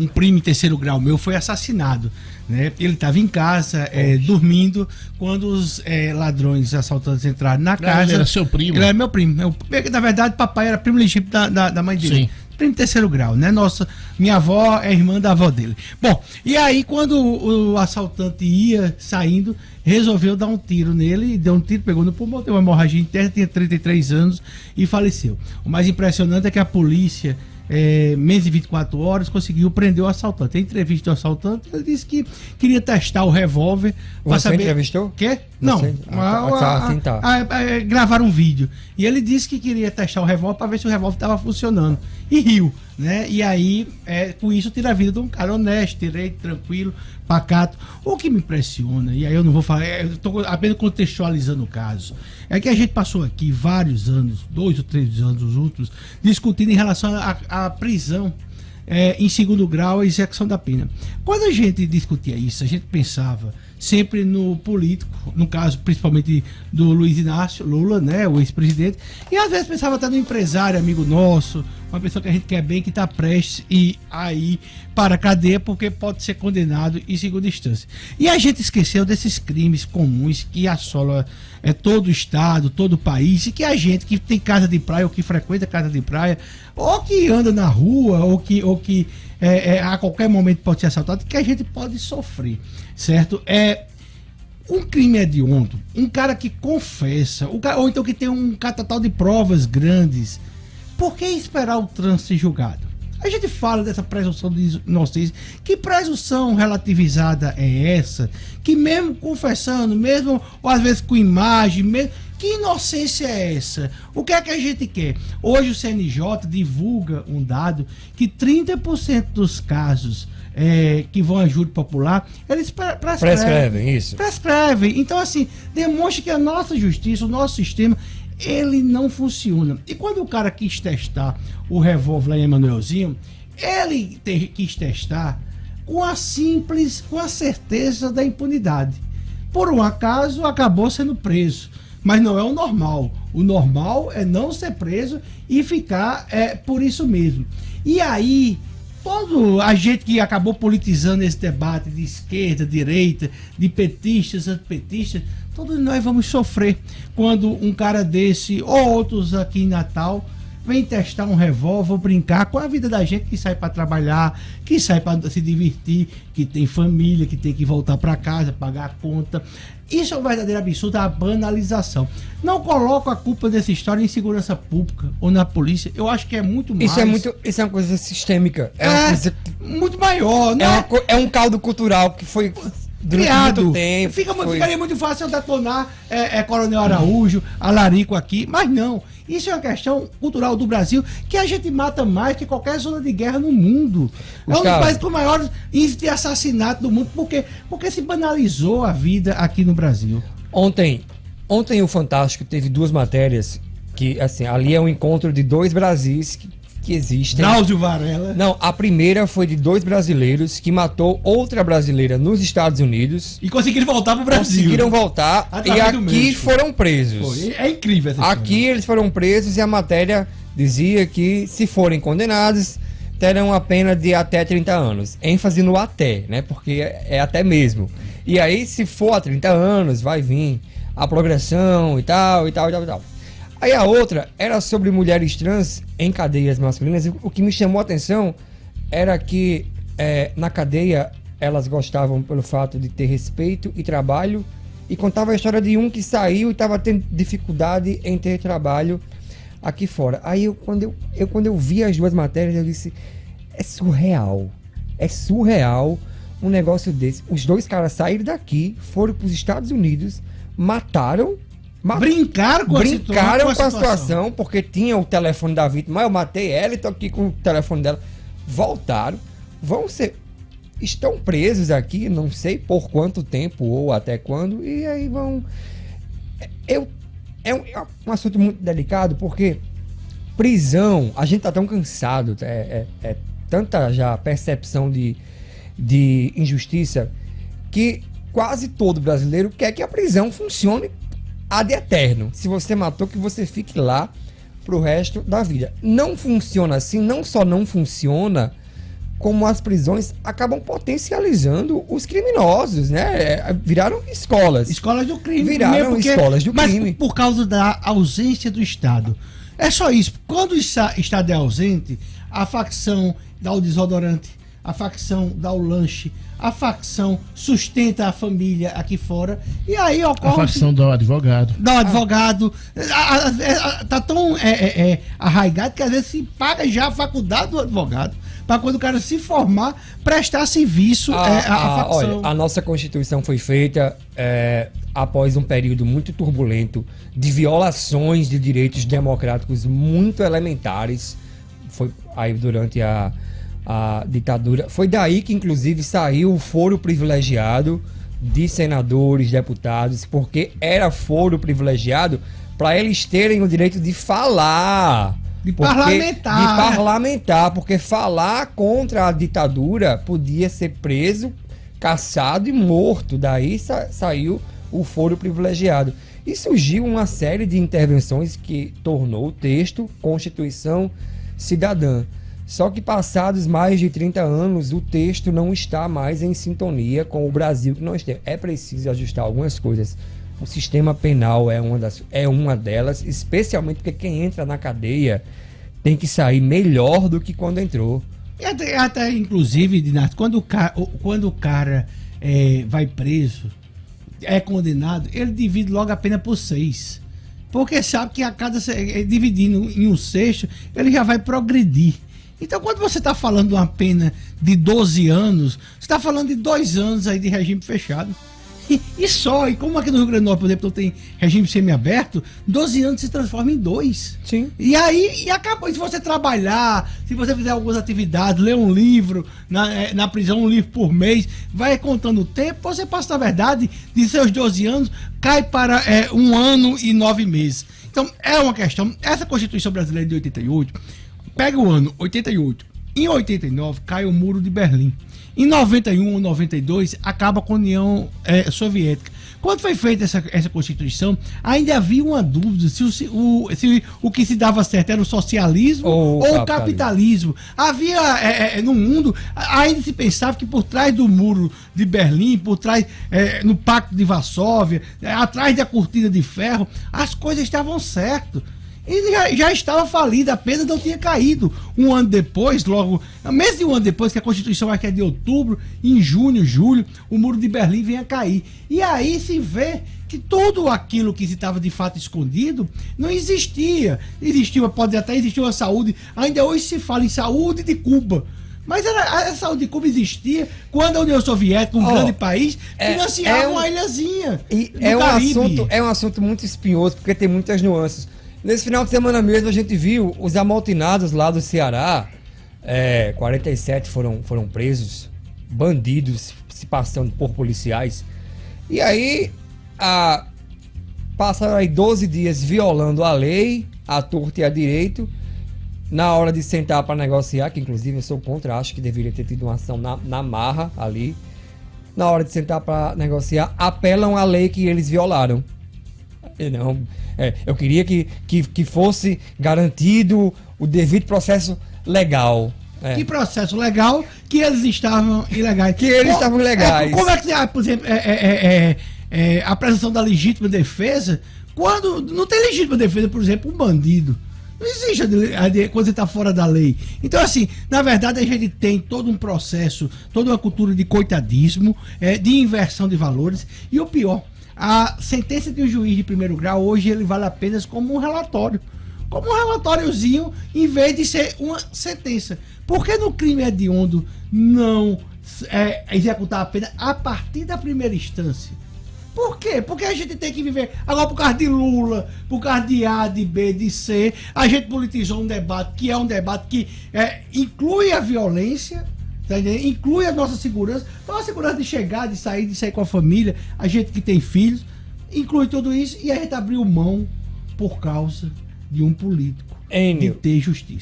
um primo em terceiro grau meu foi assassinado, né? Ele estava em casa, dormindo, quando os ladrões assaltantes entraram na casa. Ele era seu primo? Ele era meu primo. Na verdade, papai era primo legítimo da mãe dele. Sim. Primo em terceiro grau, né? Minha avó é irmã da avó dele. Bom, e aí quando o assaltante ia saindo, resolveu dar um tiro nele, deu um tiro, pegou no pulmão, teve uma hemorragia interna, tinha 33 anos e faleceu. O mais impressionante é que a polícia, menos de 24 horas, conseguiu prender o assaltante. Em entrevista do assaltante, ele disse que queria testar o revólver. Você entrevistou? Quê? Não. Gravaram um vídeo. E ele disse que queria testar o revólver para ver se o revólver estava funcionando. E riu, né? E aí, com isso, tira a vida de um cara honesto, direito, tranquilo, pacato. O que me impressiona, e aí eu não vou falar, eu estou apenas contextualizando o caso, é que a gente passou aqui vários anos, 2 ou 3 anos os últimos, discutindo em relação à prisão em segundo grau, a execução da pena. Quando a gente discutia isso, a gente pensava sempre no político, no caso principalmente do Luiz Inácio Lula, né, o ex-presidente, e às vezes pensava até no empresário, amigo nosso, uma pessoa que a gente quer bem, que está prestes a ir para a cadeia porque pode ser condenado em segunda instância. E a gente esqueceu desses crimes comuns que assolam todo o estado, todo o país, e que a gente que tem casa de praia, ou que frequenta casa de praia, ou que anda na rua, ou que a qualquer momento pode ser assaltado, que a gente pode sofrer, certo? Um crime hediondo, um cara que confessa, ou então que tem um catatal de provas grandes, por que esperar o trânsito ser julgado? A gente fala dessa presunção de inocência. Que presunção relativizada é essa? Que mesmo confessando, mesmo ou às vezes com imagem, mesmo, que inocência é essa? O que é que a gente quer? Hoje o CNJ divulga um dado que 30% dos casos que vão a júri popular, eles prescrevem isso. Prescrevem. Então, assim, demonstra que a nossa justiça, o nosso sistema, ele não funciona. E quando o cara quis testar o revólver lá em Emanuelzinho, ele quis testar com a certeza da impunidade. Por um acaso, acabou sendo preso. Mas não é o normal. O normal é não ser preso e ficar por isso mesmo. E aí, todo a gente que acabou politizando esse debate de esquerda, direita, de petistas, antipetistas, todos nós vamos sofrer quando um cara desse, ou outros aqui em Natal, vem testar um revólver, brincar com a vida da gente que sai para trabalhar, que sai para se divertir, que tem família, que tem que voltar para casa, pagar a conta. Isso é um verdadeiro absurdo, a banalização. Não coloco a culpa dessa história em segurança pública ou na polícia. Eu acho que é muito mais. Isso é uma coisa sistêmica. Uma coisa muito maior, né? É um caldo cultural que foi criado muito tempo. Ficaria muito fácil eu detonar Coronel Araújo, Alarico aqui, mas não. Isso é uma questão cultural do Brasil que a gente mata mais que qualquer zona de guerra no mundo. É um dos países com maiores índices de assassinato do mundo. Porque se banalizou a vida aqui no Brasil. Ontem o Fantástico teve 2 matérias que, assim, ali é um encontro de 2 Brasis que existem. Drauzio Varela. Não, a primeira foi de 2 brasileiros que matou outra brasileira nos Estados Unidos. E conseguiram voltar pro Brasil. Conseguiram voltar e aqui foram presos. Pô, é incrível essa história. Aqui eles foram presos e a matéria dizia que, se forem condenados, terão a pena de até 30 anos. ênfase no até, né? Porque é até mesmo. E aí, se for a 30 anos, vai vir a progressão e tal. Aí a outra era sobre mulheres trans em cadeias masculinas. E o que me chamou a atenção era que na cadeia elas gostavam pelo fato de ter respeito e trabalho, e contava a história de um que saiu e estava tendo dificuldade em ter trabalho aqui fora. Aí quando eu vi as 2 matérias, eu disse, é surreal um negócio desse. Os 2 caras saíram daqui, foram para os Estados Unidos, brincaram com a situação, porque tinha o telefone da vítima. Eu matei ela e tô aqui com o telefone dela. Voltaram, estão presos aqui, não sei por quanto tempo ou até quando, e aí vão. É um assunto muito delicado, porque prisão, a gente tá tão cansado, tanta já percepção de injustiça, que quase todo brasileiro quer que a prisão funcione ad eterno. Se você matou, que você fique lá pro resto da vida. Não funciona assim, não só não funciona, como as prisões acabam potencializando os criminosos, né? Viraram escolas. Escolas do crime. Viraram escolas do crime. Mas por causa da ausência do Estado. É só isso. Quando o Estado é ausente, a facção dá o desodorante, a facção dá o lanche, a facção sustenta a família aqui fora, e aí ocorre... A facção dá o advogado. Dá o advogado. Tá tão arraigado que às vezes se paga já a faculdade do advogado, para quando o cara se formar, prestar serviço à facção. Olha, a nossa Constituição foi feita após um período muito turbulento de violações de direitos democráticos muito elementares. Foi aí durante a ditadura. Foi daí que, inclusive, saiu o foro privilegiado de senadores, deputados, porque era foro privilegiado para eles terem o direito de falar. De parlamentar, porque falar contra a ditadura podia ser preso, caçado e morto. Daí saiu o foro privilegiado. E surgiu uma série de intervenções que tornou o texto Constituição Cidadã. Só que passados mais de 30 anos, o texto não está mais em sintonia com o Brasil que nós temos. É preciso ajustar algumas coisas. O sistema penal é uma delas, especialmente porque quem entra na cadeia tem que sair melhor do que quando entrou. E até inclusive, Dinardo, quando o cara vai preso, é condenado, ele divide logo a pena por 6. Porque sabe que dividindo em um sexto, ele já vai progredir. Então, quando você está falando de uma pena de 12 anos, você está falando de 2 anos aí de regime fechado. E como aqui no Rio Grande do Norte, por exemplo, não tem regime semiaberto, 12 anos se transforma em 2. Sim. E aí, acabou. Se você trabalhar, se você fizer algumas atividades, ler um livro na prisão, um livro por mês, vai contando o tempo, você passa, na verdade, de seus 12 anos, cai para 1 ano e 9 meses. Então, é uma questão. Essa Constituição Brasileira de 88, pega o ano 88, em 89 cai o Muro de Berlim. Em 91 ou 92 acaba com a União Soviética. Quando foi feita essa Constituição, ainda havia uma dúvida se o que se dava certo era o socialismo ou o capitalismo. Havia no mundo, ainda se pensava que por trás do Muro de Berlim, por trás no Pacto de Varsóvia, atrás da Cortina de Ferro, as coisas estavam certas. E já estava falido, apenas não tinha caído. Um ano depois, mês de um ano depois, que a Constituição acho que é de outubro, em junho, julho, o Muro de Berlim vem a cair. E aí se vê que tudo aquilo que estava de fato escondido não existia. Pode até existir uma saúde, ainda hoje se fala em saúde de Cuba. Mas a saúde de Cuba existia quando a União Soviética, um grande país, financiava uma ilhazinha. É um assunto muito espinhoso, porque tem muitas nuances. Nesse final de semana mesmo a gente viu os amotinados lá do Ceará, 47 foram presos, bandidos se passando por policiais. E aí passaram aí 12 dias violando a lei, a torta e a direito. Na hora de sentar para negociar, que inclusive eu sou contra, acho que deveria ter tido uma ação na marra ali. Na hora de sentar para negociar, apelam à lei que eles violaram. Não, eu queria que fosse garantido o devido processo legal. Que processo legal? Que eles estavam ilegais. Estavam ilegais. Como é que, por exemplo, a apresentação da legítima defesa, quando não tem legítima defesa, por exemplo, um bandido. Não existe quando você está fora da lei. Então, assim, na verdade, a gente tem todo um processo, toda uma cultura de coitadismo, de inversão de valores. E o pior, a sentença de um juiz de primeiro grau, hoje, ele vale apenas como um relatório. Como um relatóriozinho, em vez de ser uma sentença. Por que no crime hediondo não executar a pena a partir da primeira instância? Por quê? Porque a gente tem que viver... Agora, por causa de Lula, por causa de A, de B, de C, a gente politizou um debate que é um debate que inclui a violência, tá entendendo? Inclui a nossa segurança. Então, a segurança de chegar, de sair com a família, a gente que tem filhos, inclui tudo isso e a gente abriu mão por causa de um político de ter justiça.